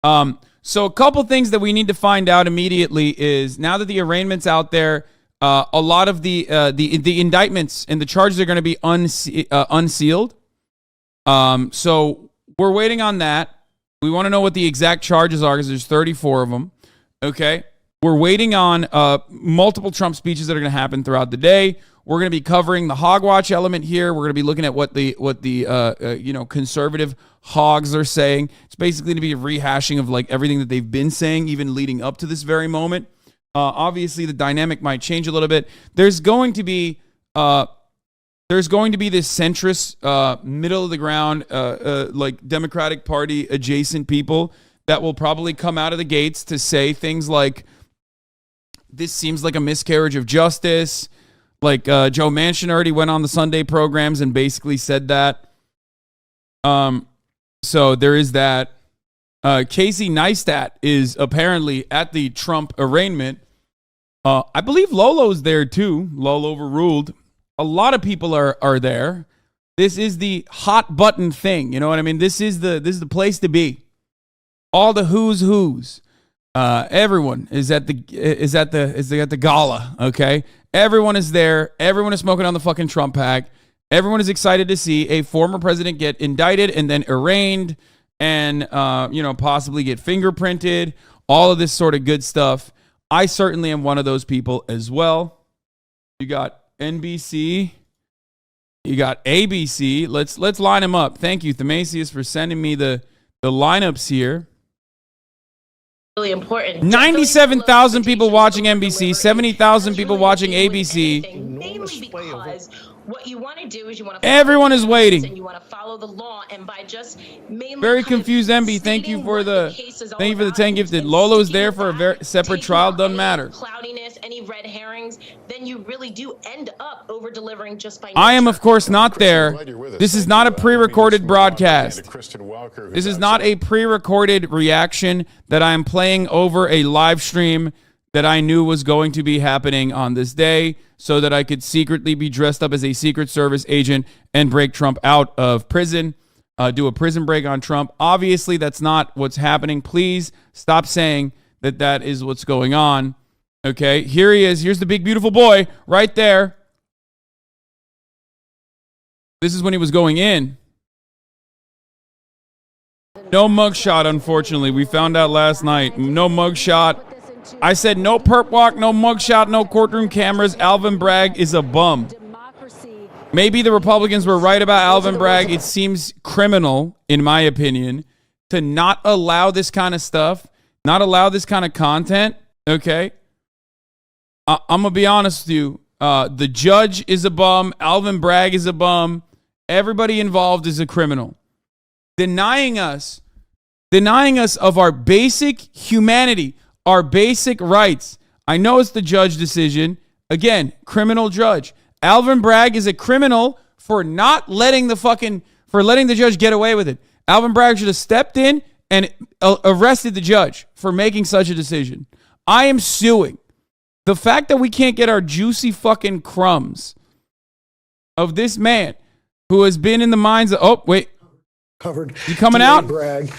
So a couple things that we need to find out immediately is now that the arraignment's out there, a lot of the indictments and the charges are going to be unsealed. So we're waiting on that. We want to know what the exact charges are because there's 34 of them. Okay. We're waiting on multiple Trump speeches that are going to happen throughout the day. We're going to be covering the hogwatch element here. We're going to be looking at what the conservative hogs are saying. It's basically going to be a rehashing of like everything that they've been saying, even leading up to this very moment. Obviously, the dynamic might change a little bit. There's going to be this centrist, middle of the ground, like Democratic Party adjacent people that will probably come out of the gates to say things like, "This seems like a miscarriage of justice." Like Joe Manchin already went on the Sunday programs and basically said that. So there is that. Casey Neistat is apparently at the Trump arraignment. I believe Lolo's there too. Lolo overruled. A lot of people are there. This is the hot button thing. You know what I mean? This is the place to be. All the who's. Everyone is at the gala. Okay. Everyone is there. Everyone is smoking on the fucking Trump pack. Everyone is excited to see a former president get indicted and then arraigned and, possibly get fingerprinted. All of this sort of good stuff. I certainly am one of those people as well. You got NBC. You got ABC. Let's line them up. Thank you, Themasius, for sending me the lineups here. Really important. 97,000 people watching NBC, 70,000 people watching ABC. Mainly because what you want to do is you want to everyone is waiting. And you want to follow the law, and by just mainly very confused MB. Thank you for the 10 gifted. Lolo's there for a very separate trial. Doesn't matter. Cloudiness, any red herrings, then you really do end up over delivering just by. I am, of course, not there. This is not a pre-recorded broadcast. This is not a pre-recorded reaction that I am playing over a live stream that I knew was going to be happening on this day so that I could secretly be dressed up as a Secret Service agent and break Trump out of prison, do a prison break on Trump. Obviously, that's not what's happening. Please stop saying that is what's going on. Okay, here he is. Here's the big, beautiful boy right there. This is when he was going in. No mugshot, unfortunately. We found out last night. No mugshot. I said no perp walk, no mugshot, no courtroom cameras. Alvin Bragg is a bum. Maybe the Republicans were right about Alvin Bragg. It seems criminal, in my opinion, to not allow this kind of stuff, not allow this kind of content, okay? I'm going to be honest with you. The judge is a bum. Alvin Bragg is a bum. Everybody involved is a criminal. Denying us of our basic humanity, our basic rights. I know it's the judge decision. Again, criminal judge. Alvin Bragg is a criminal for not letting the judge get away with it. Alvin Bragg should have stepped in and arrested the judge for making such a decision. I am suing. The fact that we can't get our juicy fucking crumbs of this man who has been in the minds of, oh, wait. Covered. You coming out? Bragg,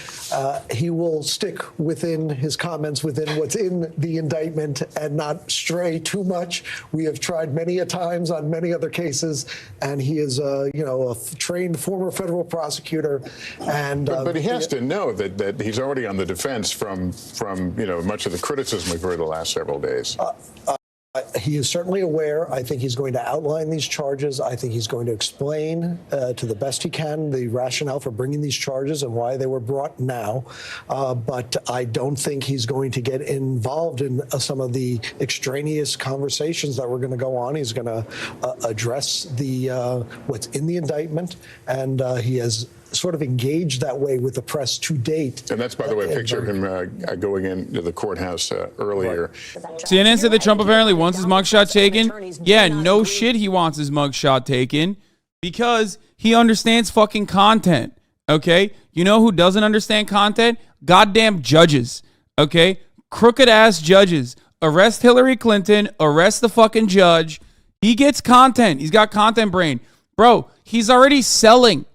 he will stick within his comments, within what's in the indictment, and not stray too much. We have tried many a times on many other cases, and he is, a trained former federal prosecutor. And but he has to know that he's already on the defense from much of the criticism we've heard the last several days. He is certainly aware. I think he's going to outline these charges. I think he's going to explain to the best he can the rationale for bringing these charges and why they were brought now. But I don't think he's going to get involved in some of the extraneous conversations that we're going to go on. He's going to address what's in the indictment, and he has sort of engaged that way with the press to date. And that's, by the way, a picture of him going into the courthouse earlier. Right. CNN said that Trump apparently wants his mugshot taken. Yeah, no shit he wants his mugshot taken because he understands fucking content, okay? You know who doesn't understand content? Goddamn judges, okay? Crooked-ass judges. Arrest Hillary Clinton, arrest the fucking judge. He gets content. He's got content brain. Bro, he's already selling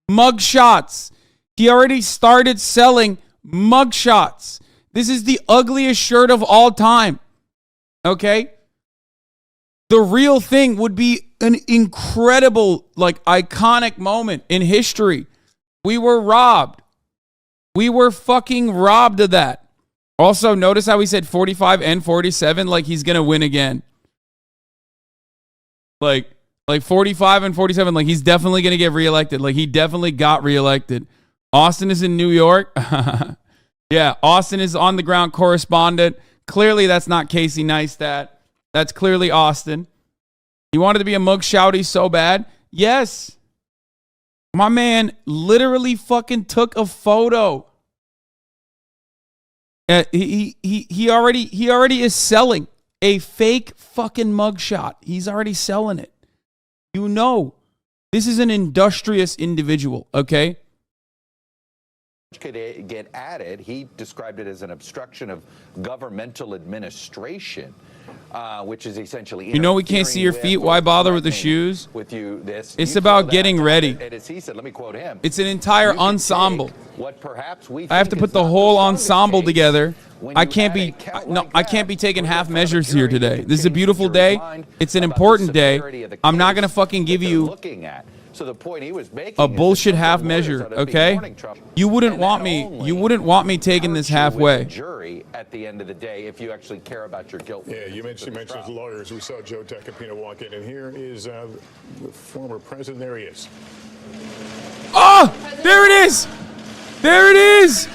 mug shots. He already started selling mugshots. This is the ugliest shirt of all time. Okay? The real thing would be an incredible, like, iconic moment in history. We were robbed. We were fucking robbed of that. Also, notice how he said 45 and 47 like he's going to win again. Like 45 and 47, like he's definitely going to get reelected. Like he definitely got reelected. Austin is in New York. Yeah, Austin is on the ground correspondent. Clearly that's not Casey Neistat. That's clearly Austin. He wanted to be a mugshouty so bad. Yes. My man literally fucking took a photo. He already is selling a fake fucking mugshot. He's already selling it. You know, this is an industrious individual, okay? Could get added. He described it as an obstruction of governmental administration, which is essentially, you know, we can't see your feet. Why bother with the shoes? With you, this it's about getting ready. And as he said, let me quote him. It's an entire ensemble. What perhaps we I have to put the whole ensemble together. I can't be I can't be taking half measures here today. This is a beautiful day. It's an important day. I'm not gonna fucking give you so the point he was making a bullshit half measure, okay? You wouldn't want me taking this halfway. Jury at the end of the day, if you actually care about your guilt. Yeah, you mentioned lawyers. We saw Joe Tacopina walk in, and here is the former president. There he is. Oh, there it is. There it is.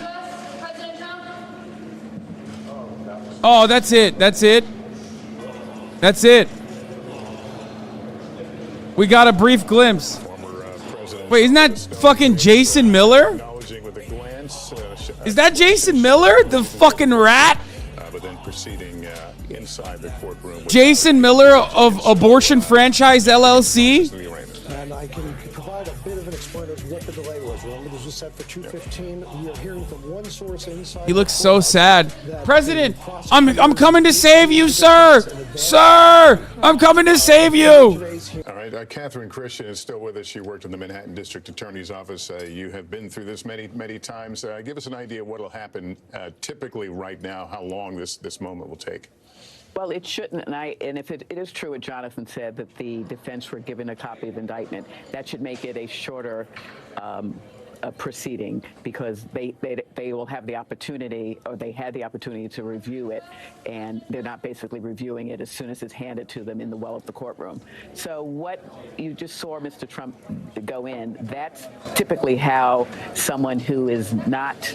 Oh, that's it. That's it. That's it. We got a brief glimpse. Wait, isn't that fucking Jason Miller? Is that Jason Miller, the fucking rat? But then proceeding inside the courtroom. Jason Miller of Abortion Franchise LLC? And I can provide a bit of an explanation of what the delay was. Remember, this was set for 2:15. We are hearing from one source inside. He looks so sad. President, I'm coming to save you, sir. Sir, I'm coming to save you. All right, Catherine Christian is still with us. She worked in the Manhattan District Attorney's Office. You have been through this many times. Give us an idea of what will happen typically right now, how long this moment will take. Well, it shouldn't, and if it is true what Jonathan said, that the defense were given a copy of indictment, that should make it a shorter proceeding, because they will have the opportunity, or they had the opportunity to review it, and they're not basically reviewing it as soon as it's handed to them in the well of the courtroom. So what you just saw Mr. Trump go in, that's typically how someone who is not,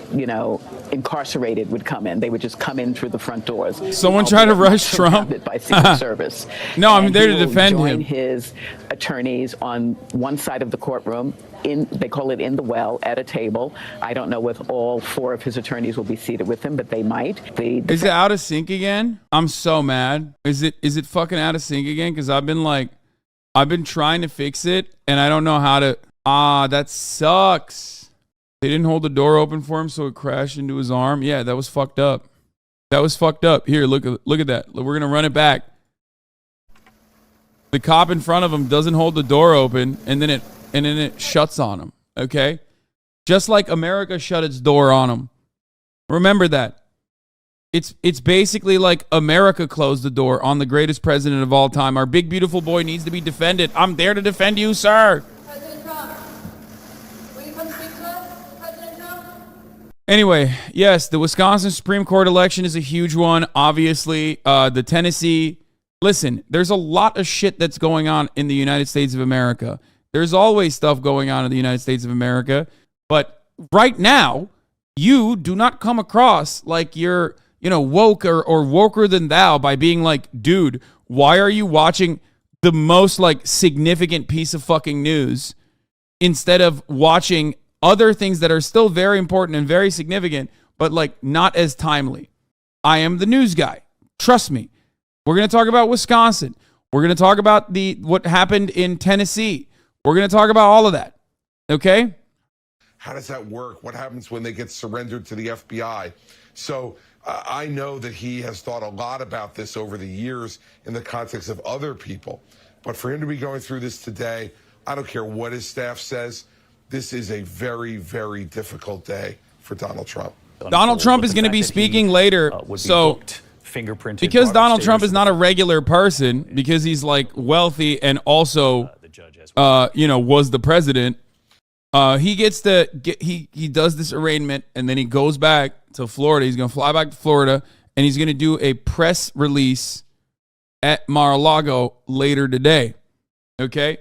incarcerated would come in. They would just come in through the front doors. Someone try to rush Trump? By Secret Service. No, I'm there to defend him. His attorneys on one side of the courtroom, they call it in the well, at a table. I don't know if all four of his attorneys will be seated with him, but they might. Is it out of sync again? I'm so mad. Is it fucking out of sync again? Because I've been trying to fix it, and I don't know how to. That sucks. They didn't hold the door open for him, so it crashed into his arm. Yeah, that was fucked up. That was fucked up. Here, look at that. We're gonna run it back. The cop in front of him doesn't hold the door open, and then it shuts on him. Okay, just like America shut its door on him. Remember that. It's basically like America closed the door on the greatest president of all time. Our big beautiful boy needs to be defended. I'm there to defend you, sir. President Trump, will you come speak to us, President Trump? Anyway, yes, the Wisconsin Supreme Court election is a huge one. Obviously, the Tennessee. Listen, there's a lot of shit that's going on in the United States of America. There's always stuff going on in the United States of America. But right now, you do not come across like you're, woke or woker than thou by being like, dude, why are you watching the most significant piece of fucking news instead of watching other things that are still very important and very significant, but not as timely? I am the news guy. Trust me. We're going to talk about Wisconsin. We're going to talk about what happened in Tennessee. We're going to talk about all of that. Okay? How does that work? What happens when they get surrendered to the FBI? So I know that he has thought a lot about this over the years in the context of other people. But for him to be going through this today, I don't care what his staff says, this is a very, very difficult day for Donald Trump. Donald Trump is going to be speaking later. So because Donald Trump is not a regular person, because he's like wealthy and also, was the president, he gets to he does this arraignment and then he goes back to Florida. He's going to fly back to Florida and he's going to do a press release at Mar-a-Lago later today. Okay.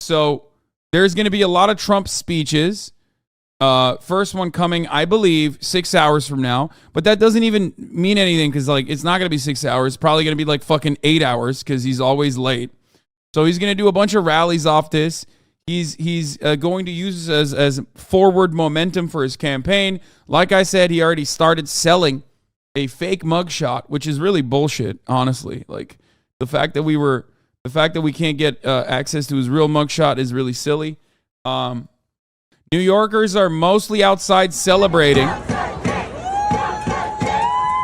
So there's going to be a lot of Trump speeches. First one coming, I believe, 6 hours from now. But that doesn't even mean anything because, like, it's not going to be 6 hours. It's probably going to be, like, fucking 8 hours because he's always late. So he's going to do a bunch of rallies off this. He's going to use this as forward momentum for his campaign. Like I said, he already started selling a fake mugshot, which is really bullshit, honestly. Like, the fact that we can't get access to his real mugshot is really silly. New Yorkers are mostly outside celebrating.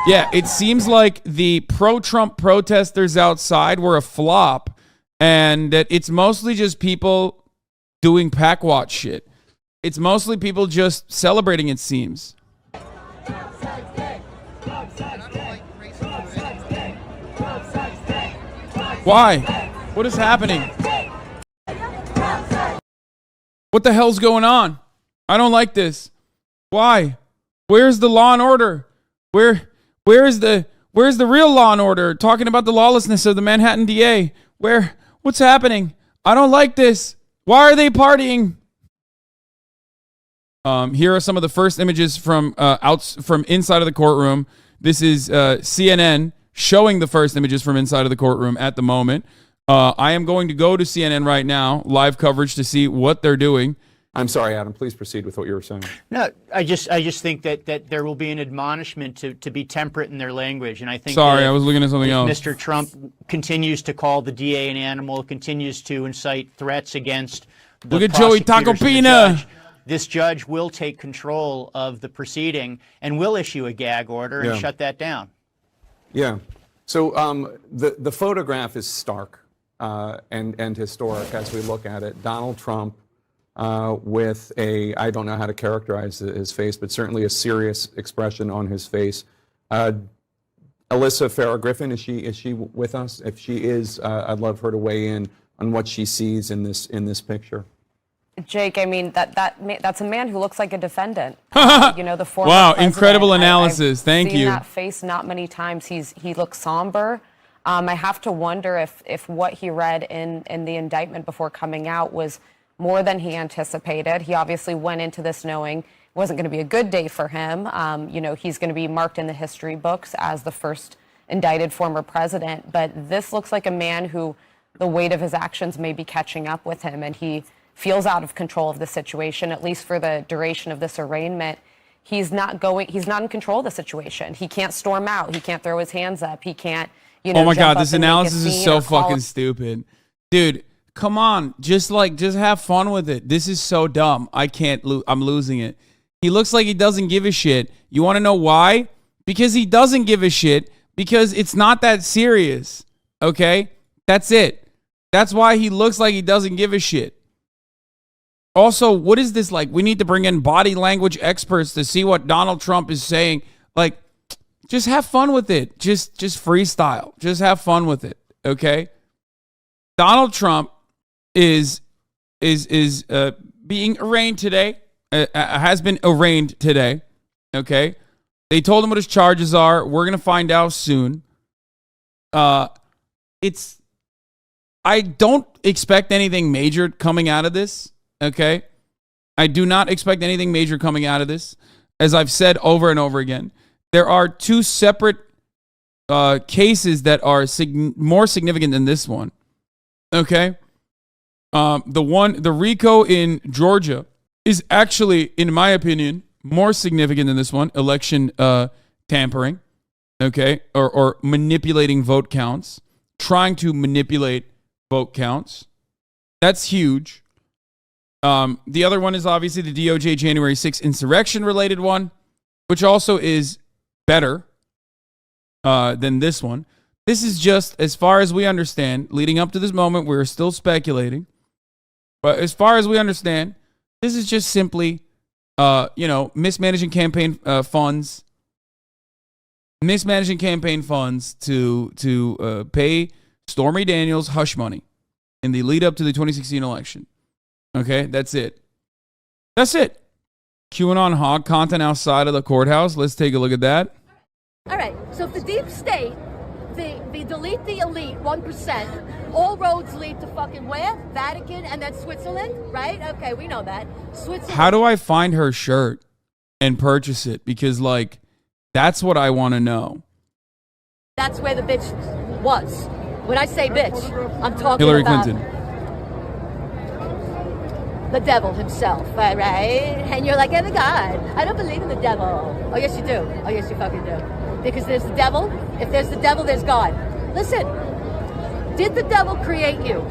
Yeah, it seems like the pro-Trump protesters outside were a flop and that it's mostly just people doing pack watch shit. It's mostly people just celebrating, it seems. Why? What is happening? What the hell's going on? I don't like this. Why? Where's the law and order? Where's the real law and order? Talking about the lawlessness of the Manhattan DA. What's happening? I don't like this. Why are they partying? Here are some of the first images from inside of the courtroom. This is CNN showing the first images from inside of the courtroom at the moment. I am going to go to CNN right now, live coverage, to see what they're doing. I'm sorry, Adam. Please proceed with what you were saying. No, I just think that there will be an admonishment to be temperate in their language, and I think. Sorry, I was looking at something else. Mr. Trump continues to call the DA an animal, continues to incite threats against the Look at Joey Tacopina. This judge will take control of the proceeding and will issue a gag order and shut that down. Yeah. So the photograph is stark and historic as we look at it. Donald Trump with I don't know how to characterize his face, but certainly a serious expression on his face. Alyssa Farrah Griffin, is she with us? If she is, I'd love her to weigh in on what she sees in this picture. Jake, I mean that's a man who looks like a defendant. The former wow, president. incredible analysis. Thank you. I've seen that face not many times. He looks somber. I have to wonder if what he read in the indictment before coming out was more than he anticipated. He obviously went into this knowing it wasn't going to be a good day for him. He's going to be marked in the history books as the first indicted former president. But this looks like a man who the weight of his actions may be catching up with him, and he feels out of control of the situation, at least for the duration of this arraignment. He's not in control of the situation. He can't storm out. He can't throw his hands up. He can't, oh my God, this analysis is so fucking stupid. Dude, come on. Just have fun with it. This is so dumb. I'm losing it. He looks like he doesn't give a shit. You want to know why? Because he doesn't give a shit, because it's not that serious. Okay? That's it. That's why he looks like he doesn't give a shit. Also, what is this like? We need to bring in body language experts to see what Donald Trump is saying. Like, just have fun with it. Just freestyle. Just have fun with it. Okay? Donald Trump is being arraigned today. Has been arraigned today. Okay? They told him what his charges are. We're gonna find out soon. I don't expect anything major coming out of this. Okay? I do not expect anything major coming out of this. As I've said over and over again, there are two separate cases that are more significant than this one. Okay? The RICO in Georgia is actually, in my opinion, more significant than this one. Election tampering. Okay? Or manipulating vote counts. Trying to manipulate vote counts. That's huge. The other one is obviously the DOJ January 6th insurrection-related one, which also is better than this one. This is just, as far as we understand, leading up to this moment, we're still speculating. But as far as we understand, this is just simply mismanaging campaign funds, to pay Stormy Daniels hush money in the lead up to the 2016 election. Okay, that's it. That's it. QAnon hog content outside of the courthouse. Let's take a look at that. All right, so if the deep state, the delete the elite 1%, all roads lead to fucking where? Vatican and then Switzerland, right? Okay, we know that. Switzerland. How do I find her shirt and purchase it? Because, like, that's what I want to know. That's where the bitch was. When I say bitch, I'm talking Hillary about Clinton. the devil himself, all right? And you're like, oh my God, I don't believe in the devil. Oh, yes, you do. Oh, yes, you fucking do. Because there's the devil. If there's the devil, there's God. Listen, did the devil create you?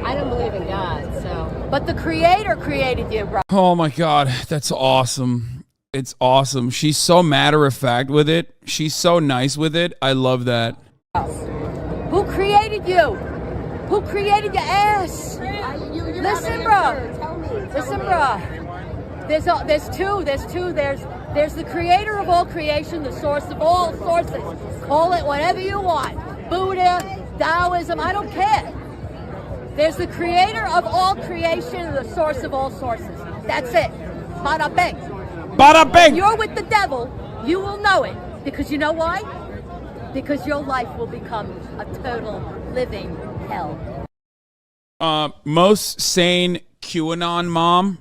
I don't believe in God, so. But the creator created you, bro. Oh my God, that's awesome. It's awesome. She's so matter of fact with it. She's so nice with it. I love that. Who created you? Who created your ass? Listen, bro. Listen, bro. There's two. There's the creator of all creation, the source of all sources. Call it whatever you want. Buddha, Taoism, I don't care. There's the creator of all creation and the source of all sources. That's it. Bada bing. Bada bing. If you're with the devil, you will know it. Because you know why? Because your life will become a total living hell. Most sane QAnon mom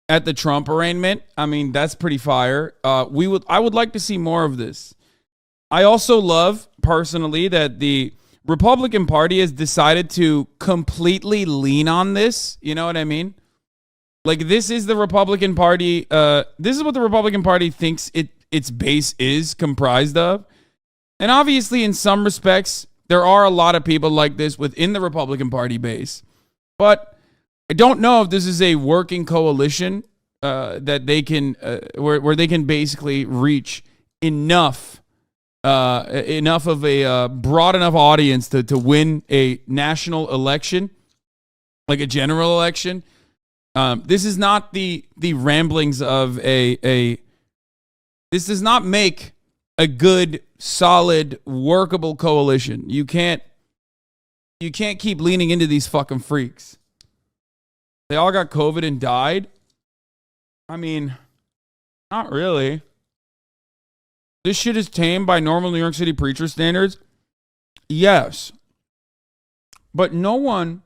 at the Trump arraignment. I mean, that's pretty fire. I would like to see more of this. I also love, personally, that the Republican Party has decided to completely lean on this. You know what I mean? Like, this is the Republican Party. This is what the Republican Party thinks its base is comprised of. And obviously, in some respects, there are a lot of people like this within the Republican Party base. But I don't know if this is a working coalition that they can, where they can basically reach enough of a broad enough audience to win a national election, like a general election. This is not the ramblings of this does not make a good, solid, workable coalition. You can't keep leaning into these fucking freaks. They all got COVID and died. I mean, not really. This shit is tame by normal New York City preacher standards. Yes. But no one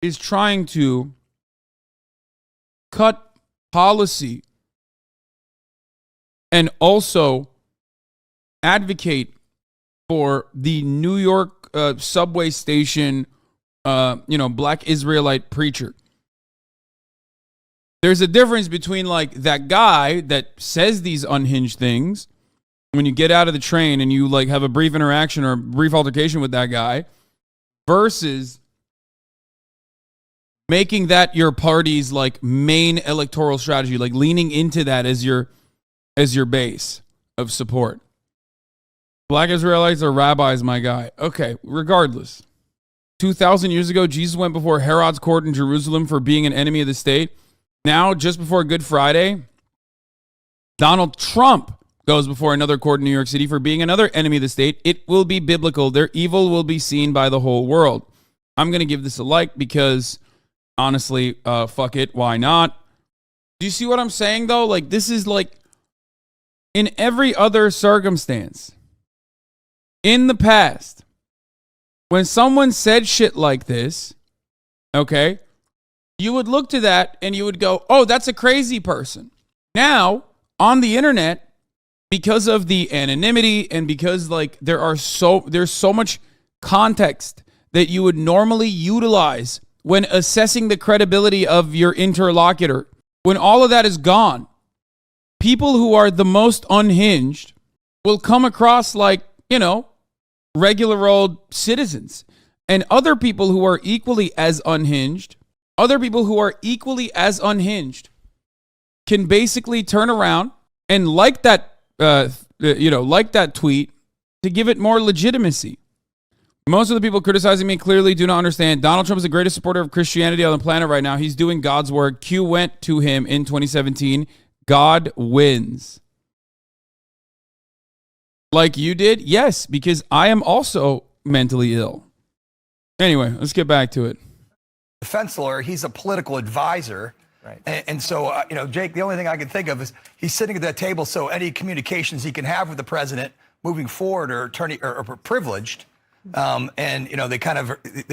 is trying to cut policy and also advocate for the New York subway station, black Israelite preacher. There's a difference between, like, that guy that says these unhinged things when you get out of the train and you, like, have a brief interaction or a brief altercation with that guy, versus making that your party's, like, main electoral strategy, like leaning into that as your base of support. Black Israelites are rabbis, my guy. Okay, regardless. 2,000 years ago, Jesus went before Herod's court in Jerusalem for being an enemy of the state. Now, just before Good Friday, Donald Trump goes before another court in New York City for being another enemy of the state. It will be biblical. Their evil will be seen by the whole world. I'm going to give this a like because, honestly, fuck it. Why not? Do you see what I'm saying, though? Like, this is like, in every other circumstance, in the past, when someone said shit like this, okay, you would look to that and you would go, oh, that's a crazy person. Now, on the internet, because of the anonymity and because, like, there's so much context that you would normally utilize when assessing the credibility of your interlocutor, when all of that is gone, people who are the most unhinged will come across like, regular old citizens. And other people who are equally as unhinged can basically turn around and like that tweet to give it more legitimacy. Most of the people criticizing me clearly do not understand. Donald Trump is the greatest supporter of Christianity on the planet right now. He's doing God's work. Q went to him in 2017. God wins. Like you did? Yes, because I am also mentally ill. Anyway, let's get back to it. Defense lawyer, he's a political advisor. Right. And so, Jake, the only thing I can think of is he's sitting at that table, so any communications he can have with the president moving forward are privileged. They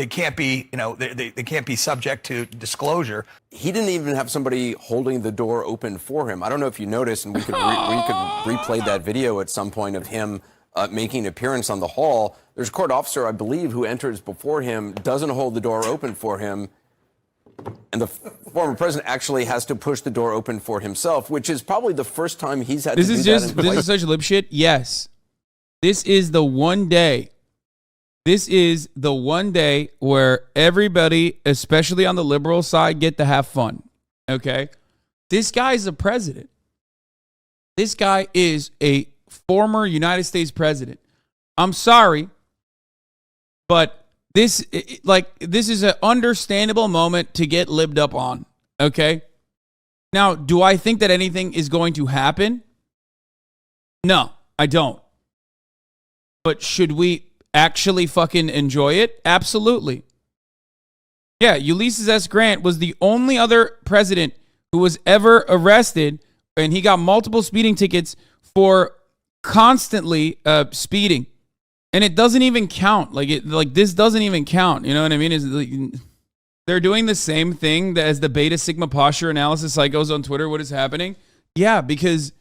can't be, they can't be subject to disclosure. He didn't even have somebody holding the door open for him. I don't know if you noticed, and we could replay that video at some point of him making an appearance on the hall. There's a court officer, I believe, who enters before him, doesn't hold the door open for him, and the former president actually has to push the door open for himself, which is probably the first time he's had to do that. This is such lip shit. Yes, this is the one day. This is the one day where everybody, especially on the liberal side, get to have fun. Okay? This guy's a president. This guy is a former United States president. I'm sorry, but this is an understandable moment to get libbed up on. Okay? Now, do I think that anything is going to happen? No, I don't. But should we actually fucking enjoy it? Absolutely. Yeah, Ulysses S. Grant was the only other president who was ever arrested, and he got multiple speeding tickets for constantly speeding. And it doesn't even count. This doesn't even count. You know what I mean? They're doing the same thing as the beta sigma posture analysis psychos on Twitter. What is happening? Yeah, because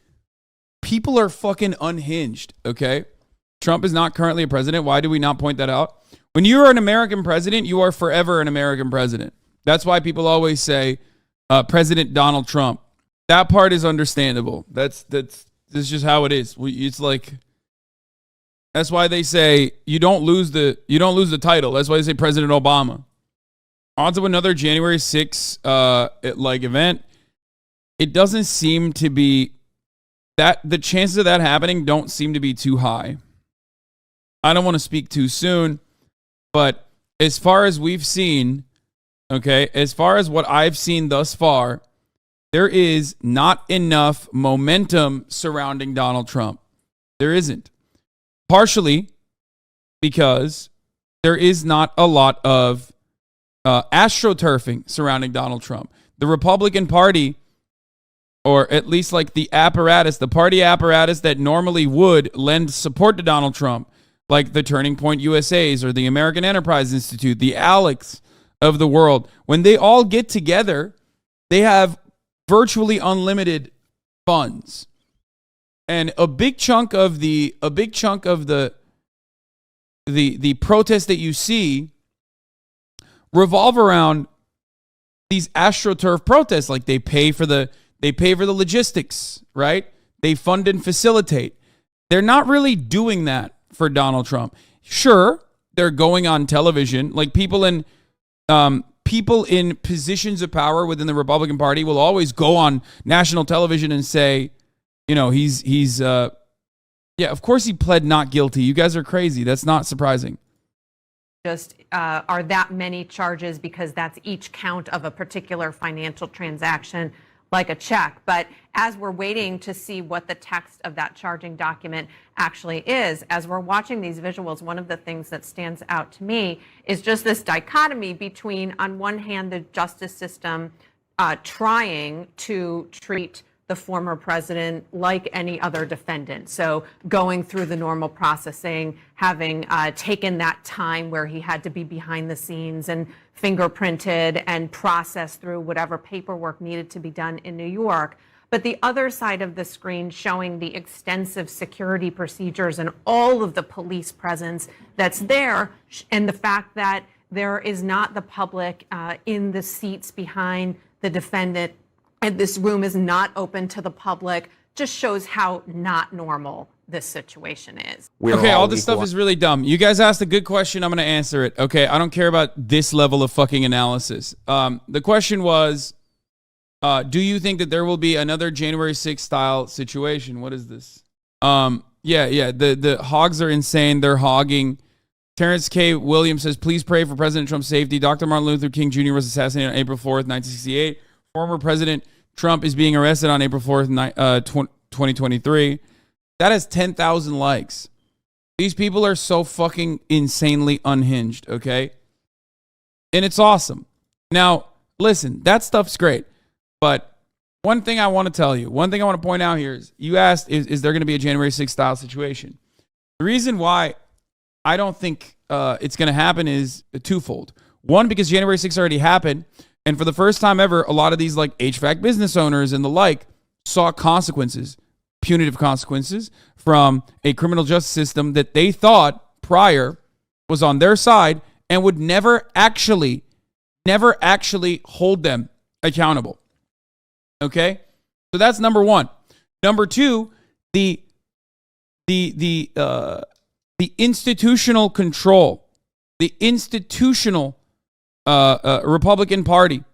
people are fucking unhinged, okay? Trump is not currently a president. Why do we not point that out? When you're an American president, you are forever an American president. That's why people always say President Donald Trump. That part is understandable. That's just how it is. It's like, that's why they say you don't lose the title. That's why they say President Obama. Odds of another January 6th event. It doesn't seem to be that the chances of that happening don't seem to be too high. I don't want to speak too soon, but as far as we've seen, okay, as far as what I've seen thus far, there is not enough momentum surrounding Donald Trump. There isn't. Partially because there is not a lot of astroturfing surrounding Donald Trump. The Republican Party, or at least like the apparatus, the party apparatus that normally would lend support to Donald Trump, like the Turning Point USAs or the American Enterprise Institute, the ALECs of the world, when they all get together, they have virtually unlimited funds. And a big chunk of the protests that you see revolve around these AstroTurf protests. Like they pay for the logistics, right? They fund and facilitate. They're not really doing that for Donald Trump. Sure, they're going on television. Like people in positions of power within the Republican Party will always go on national television and say, of course he pled not guilty. You guys are crazy. That's not surprising. Just are that many charges because that's each count of a particular financial transaction, like a check. But as we're waiting to see what the text of that charging document actually is, as we're watching these visuals, one of the things that stands out to me is just this dichotomy between, on one hand, the justice system trying to treat the former president like any other defendant. So going through the normal processing, having taken that time where he had to be behind the scenes and fingerprinted and processed through whatever paperwork needed to be done in New York. But the other side of the screen showing the extensive security procedures and all of the police presence that's there, and the fact that there is not the public in the seats behind the defendant, and this room is not open to the public, just shows how not normal this situation is. Okay, all this stuff is really dumb. You guys asked a good question. I'm going to answer it. Okay, I don't care about this level of fucking analysis. The question was, do you think that there will be another January 6th style situation? What is this? The hogs are insane. They're hogging Terrence K. Williams says, please pray for President Trump's safety. Dr. Martin Luther King Jr. was assassinated on April 4th, 1968. Former President Trump is being arrested on April 4th, 2023. That has 10,000 likes. These people are so fucking insanely unhinged, okay? And it's awesome. Now, listen, that stuff's great. But one thing I want to tell you, one thing I want to point out here is, you asked, is there going to be a January 6th style situation? The reason why I don't think it's going to happen is twofold. One, because January 6th already happened. And for the first time ever, a lot of these like HVAC business owners and the like saw consequences, punitive consequences from a criminal justice system that they thought prior was on their side and would never actually hold them accountable. Okay? So that's number one. Number two, the institutional control, the institutional Republican Party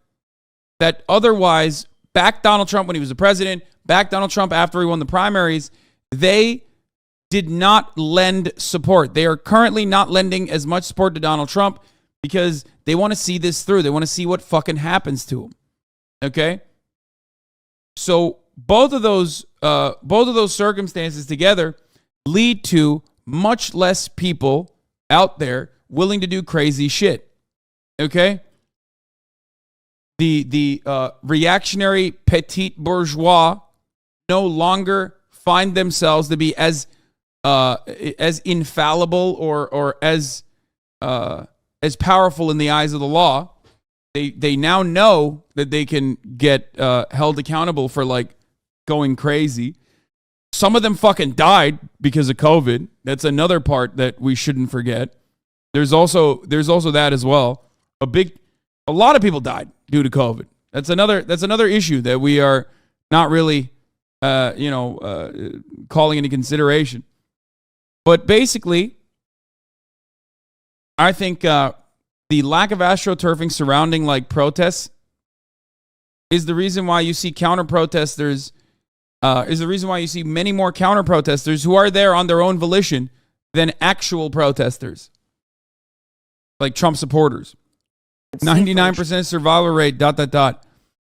that otherwise backed Donald Trump when he was the president, backed Donald Trump after he won the primaries, they did not lend support. They are currently not lending as much support to Donald Trump because they want to see this through. They want to see what fucking happens to him. Okay? So both of those circumstances together lead to much less people out there willing to do crazy shit. Okay? The reactionary petite bourgeois no longer find themselves to be as infallible or as powerful in the eyes of the law. They now know that they can get held accountable for like going crazy. Some of them fucking died because of COVID. That's another part that we shouldn't forget. There's also that as well. A lot of people died due to COVID. That's another issue that we are not really calling into consideration. But basically, I think the lack of astroturfing surrounding like protests is the reason why you see counter protesters. Is the reason why you see many more counter protesters who are there on their own volition than actual protesters, like Trump supporters. 99% survival rate. ...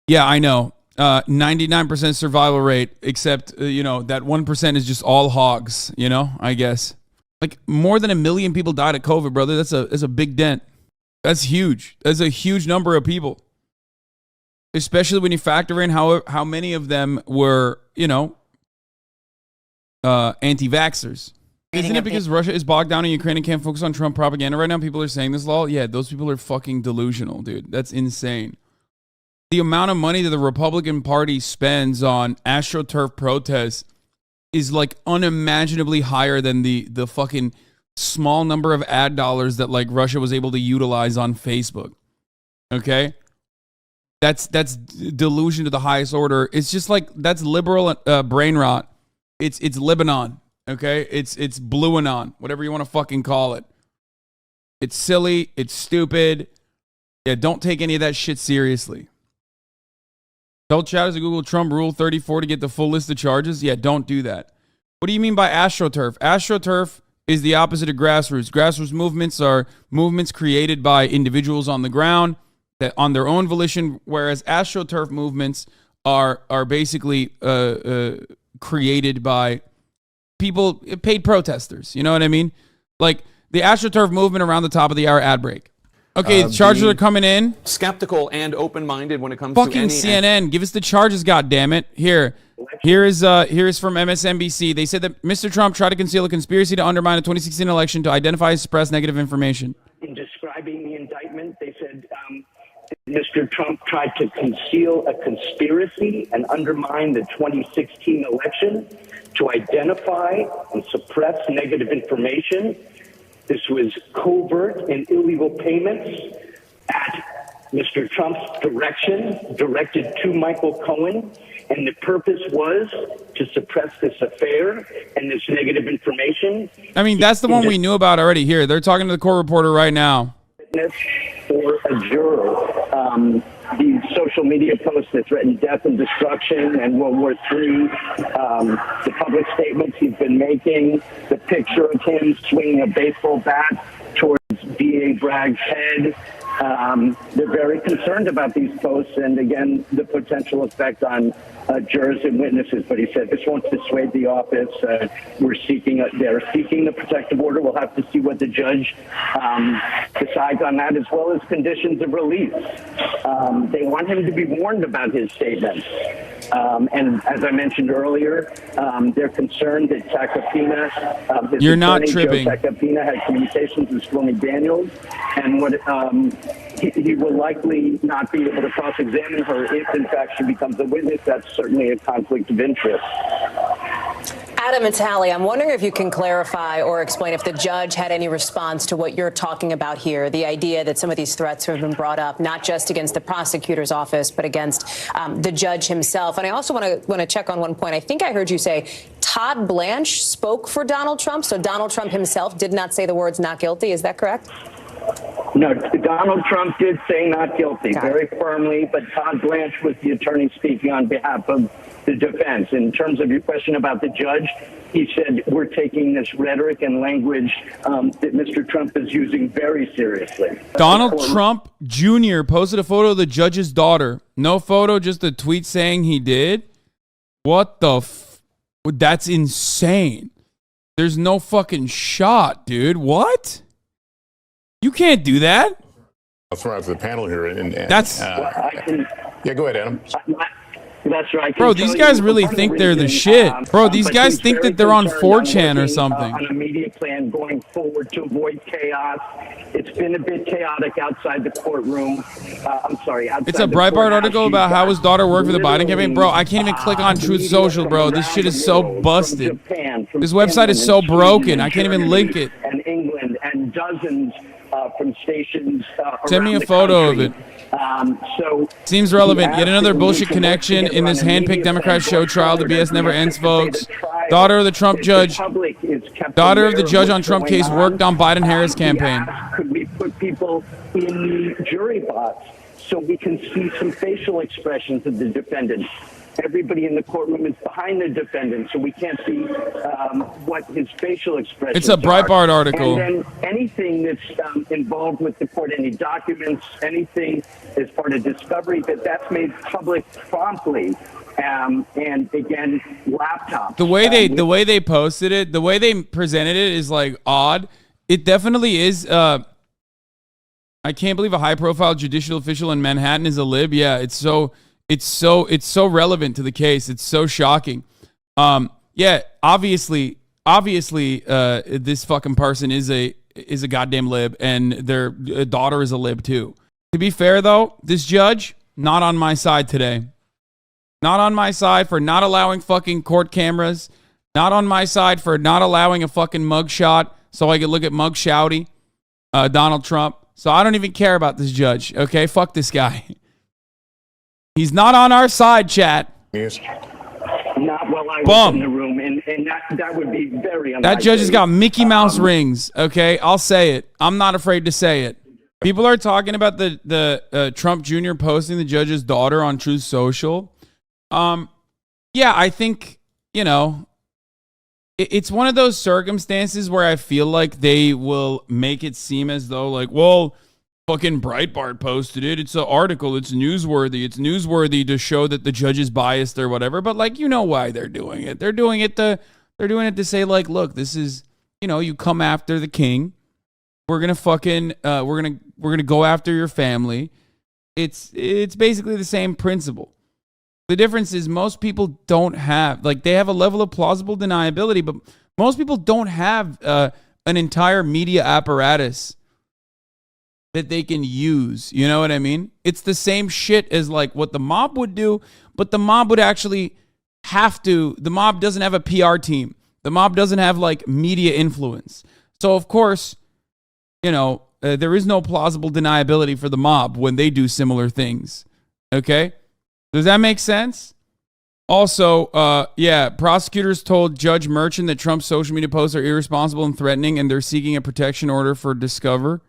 Yeah, I know. 99% survival rate, except that 1% is just all hogs. I guess like more than 1 million people died of COVID, brother. That's a big dent. That's huge. That's a huge number of people, especially when you factor in how many of them were anti-vaxxers. Isn't it because Russia is bogged down in Ukraine and can't focus on Trump propaganda right now? People are saying this law. Yeah, those people are fucking delusional, dude. That's insane. The amount of money that the Republican Party spends on AstroTurf protests is like unimaginably higher than the fucking small number of ad dollars that like Russia was able to utilize on Facebook. Okay? That's delusion to the highest order. It's just like that's liberal brain rot. It's Lebanon. Okay, it's blue anon, whatever you want to fucking call it. It's silly. It's stupid. Yeah, don't take any of that shit seriously. Tell Chad to Google Trump Rule 34 to get the full list of charges. Yeah, don't do that. What do you mean by AstroTurf? AstroTurf is the opposite of grassroots. Grassroots movements are movements created by individuals on the ground that on their own volition, whereas AstroTurf movements are basically created by people, paid protesters. You know what I mean? Like the AstroTurf movement around the top of the hour ad break. Okay, the charges are coming in. Skeptical and open-minded when it comes fucking to any... CNN, give us the charges, goddammit. Here is from MSNBC. They said that Mr. Trump tried to conceal a conspiracy to undermine the 2016 election to identify and suppress negative information. In describing the indictment, they said Mr. Trump tried to conceal a conspiracy and undermine the 2016 election to identify and suppress negative information. This was covert and illegal payments at Mr. Trump's direction, directed to Michael Cohen, and the purpose was to suppress this affair and this negative information. I mean, that's the one we knew about already here. They're talking to the court reporter right now. For a juror, these social media posts that threaten death and destruction and World War III, the public statements he's been making, the picture of him swinging a baseball bat towards DA Bragg's head. They're very concerned about these posts and, again, the potential effect on jurors and witnesses. But he said this won't dissuade the office. They're seeking the protective order. We'll have to see what the judge decides on that, as well as conditions of release. They want him to be warned about his statements. And as I mentioned earlier, they're concerned that Tacopina, his You're not attorney, tripping. Joe Tacopina, had communications with Stormy Daniels, and what he will likely not be able to cross-examine her if, in fact, she becomes a witness. That's certainly a conflict of interest. Adam, it's Hallie. I'm wondering if you can clarify or explain if the judge had any response to what you're talking about here, the idea that some of these threats have been brought up, not just against the prosecutor's office, but against the judge himself. And I also want to check on one point. I think I heard you say Todd Blanche spoke for Donald Trump, so Donald Trump himself did not say the words not guilty. Is that correct? No, Donald Trump did say not guilty very firmly, but Todd Blanche was the attorney speaking on behalf of the defense. In terms of your question about the judge, he said we're taking this rhetoric and language that Mr. Trump is using very seriously. Donald Trump Jr. posted a photo of the judge's daughter. No photo, just a tweet saying he did. What the That's insane. There's no fucking shot, dude. What? You can't do that. I'll throw out to the panel here. That's... yeah, go ahead, Adam. That's right. Bro, these guys really think they're the shit. Bro, these guys think that they're on 4chan or something. On a media plan going forward to avoid chaos. It's been a bit chaotic outside the courtroom. I'm sorry. It's a Breitbart article about how his daughter worked for the Biden campaign. Bro, I can't even click on Truth Social, bro. This shit is so busted. This website is so broken. I can't even link it. And England and dozens from stations Send me a photo of it. Seems relevant. Yet another bullshit connection in this handpicked Democrat show trial. The BS never ends, folks. Daughter of the Trump judge. Daughter of the judge on Trump case worked on Biden-Harris campaign. Could we put people in the jury box so we can see some facial expressions of the defendant? Everybody in the courtroom is behind the defendant, so we can't see what his facial expressions It's a Breitbart are. article. And then anything that's involved with the court, any documents, anything as part of discovery, that's made public promptly. And again, laptops. The way they posted it, the way they presented it is like odd. It definitely is. I can't believe a high-profile judicial official in Manhattan is a lib. Yeah, it's so relevant to the case. It's so shocking. Yeah, obviously, this fucking person is a goddamn lib, and their daughter is a lib too. To be fair, though, this judge not on my side today. Not on my side for not allowing fucking court cameras. Not on my side for not allowing a fucking mugshot so I could look at mugshouty Donald Trump. So I don't even care about this judge. Okay, fuck this guy. He's not on our side, chat. Not while I was in the room, and that would be very unlikely. That judge has got Mickey Mouse rings, okay? I'll say it. I'm not afraid to say it. People are talking about the Trump Jr. posting the judge's daughter on Truth Social. Yeah, I think, it's one of those circumstances where I feel like they will make it seem as though, like, well, fucking Breitbart posted it. It's an article. It's newsworthy. It's newsworthy to show that the judge is biased or whatever. But like, you know why they're doing it. They're doing it to say, like, look, this is, you come after the king. We're gonna fucking we're gonna go after your family. It's basically the same principle. The difference is most people don't have, like, they have a level of plausible deniability, but most people don't have an entire media apparatus that they can use. You know what I mean? It's the same shit as like what the mob would do, but the mob would actually have to. The mob doesn't have a PR team. The mob doesn't have like media influence. So of course, there is no plausible deniability for the mob when they do similar things. Okay? Does that make sense? Also, prosecutors told Judge Merchant that Trump's social media posts are irresponsible and threatening, and they're seeking a protection order for Discover.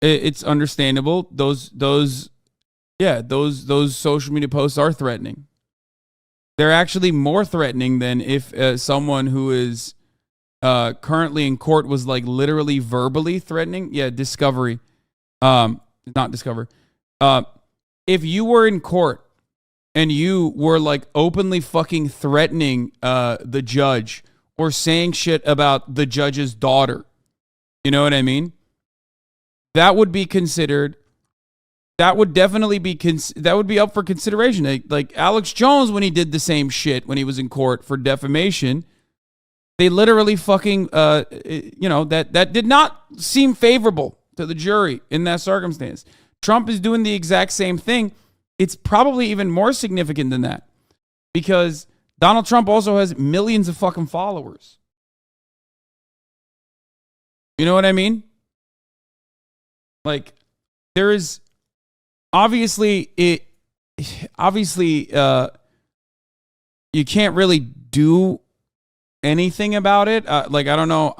It's understandable. Those social media posts are threatening. They're actually more threatening than if someone who is currently in court was like literally verbally threatening. Yeah, Discovery. Not Discover. If you were in court and you were like openly fucking threatening the judge or saying shit about the judge's daughter, you know what I mean? That would be considered. That would definitely be that would be up for consideration. Like Alex Jones, when he did the same shit when he was in court for defamation, they literally fucking that did not seem favorable to the jury in that circumstance. Trump is doing the exact same thing. It's probably even more significant than that because Donald Trump also has millions of fucking followers. You know what I mean? Like, there is obviously you can't really do anything about it. Like, I don't know.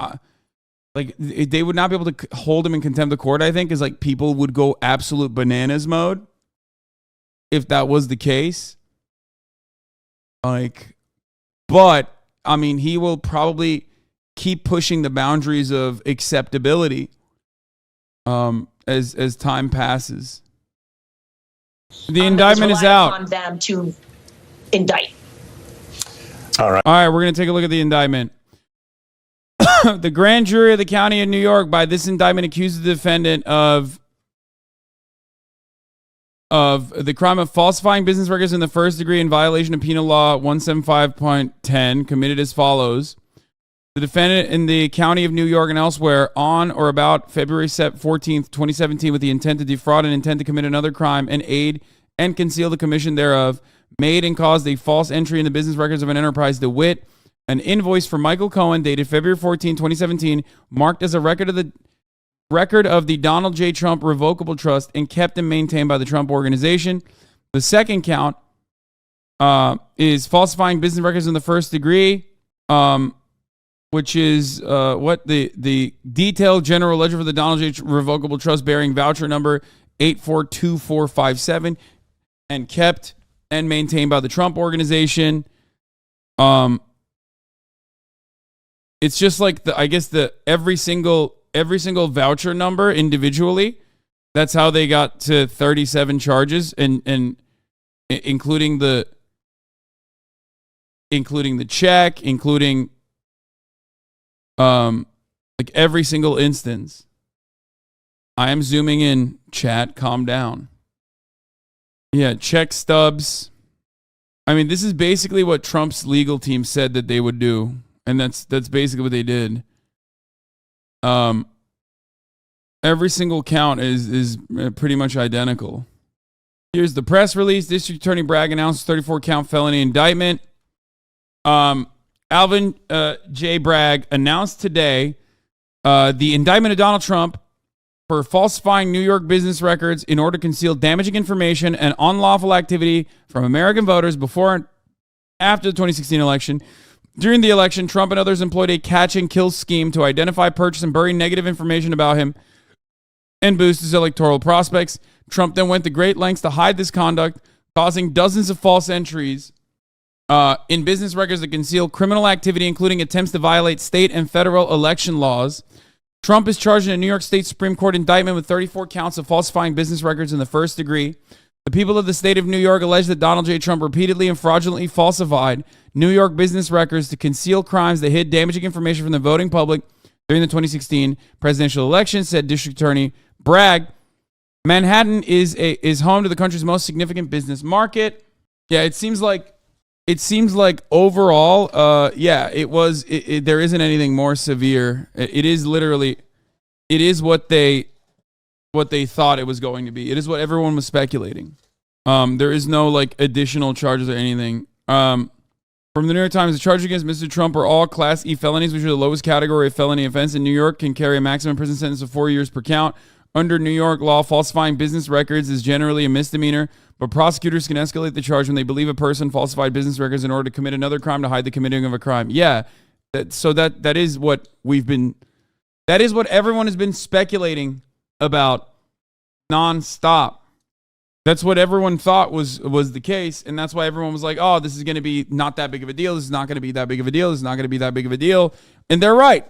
Like, they would not be able to hold him in contempt of court, I think, because like people would go absolute bananas mode if that was the case. Like, but I mean, he will probably keep pushing the boundaries of acceptability as time passes. The indictment is out. On them to indict. All right. All right, we're going to take a look at the indictment. The grand jury of the county of New York, by this indictment, accused the defendant of the crime of falsifying business records in the first degree in violation of Penal Law 175.10, committed as follows. The defendant in the county of New York and elsewhere on or about February 14th, 2017, with the intent to defraud and intent to commit another crime and aid and conceal the commission thereof, made and caused a false entry in the business records of an enterprise, to wit, an invoice for Michael Cohen dated February 14, 2017, marked as a record of the Donald J. Trump Revocable Trust and kept and maintained by the Trump Organization. The second count is falsifying business records in the first degree, which is the detailed general ledger for the Donald J. Revocable Trust bearing voucher number 842457 and kept and maintained by the Trump Organization. It's just like every single voucher number individually. That's how they got to 37 charges, and including the check, including like every single instance. I am zooming in, chat. Calm down. Yeah, check stubs. I mean, this is basically what Trump's legal team said that they would do, and that's basically what they did. Every single count is pretty much identical. Here's the press release. District Attorney Bragg announced 34-count felony indictment. Alvin J. Bragg announced today the indictment of Donald Trump for falsifying New York business records in order to conceal damaging information and unlawful activity from American voters before and after the 2016 election. During the election, Trump and others employed a catch and kill scheme to identify, purchase, and bury negative information about him and boost his electoral prospects. Trump then went to great lengths to hide this conduct, causing dozens of false entries in business records that conceal criminal activity, including attempts to violate state and federal election laws. Trump is charged in a New York State Supreme Court indictment with 34 counts of falsifying business records in the first degree. The people of the state of New York allege that Donald J. Trump repeatedly and fraudulently falsified New York business records to conceal crimes that hid damaging information from the voting public during the 2016 presidential election, said District Attorney Bragg. Manhattan is home to the country's most significant business market. Yeah, it seems like overall, there isn't anything more severe. It is what they thought it was going to be. It is what everyone was speculating. There is no like additional charges or anything. From the New York Times, the charges against Mr. Trump are all Class E felonies, which are the lowest category of felony offense in New York, can carry a maximum prison sentence of 4 years per count. Under New York law, falsifying business records is generally a misdemeanor, but prosecutors can escalate the charge when they believe a person falsified business records in order to commit another crime to hide the committing of a crime. Yeah, that is what everyone has been speculating about nonstop. That's what everyone thought was the case, and that's why everyone was like, oh, this is going to be not that big of a deal. This is not going to be that big of a deal. This is not going to be that big of a deal. And they're right.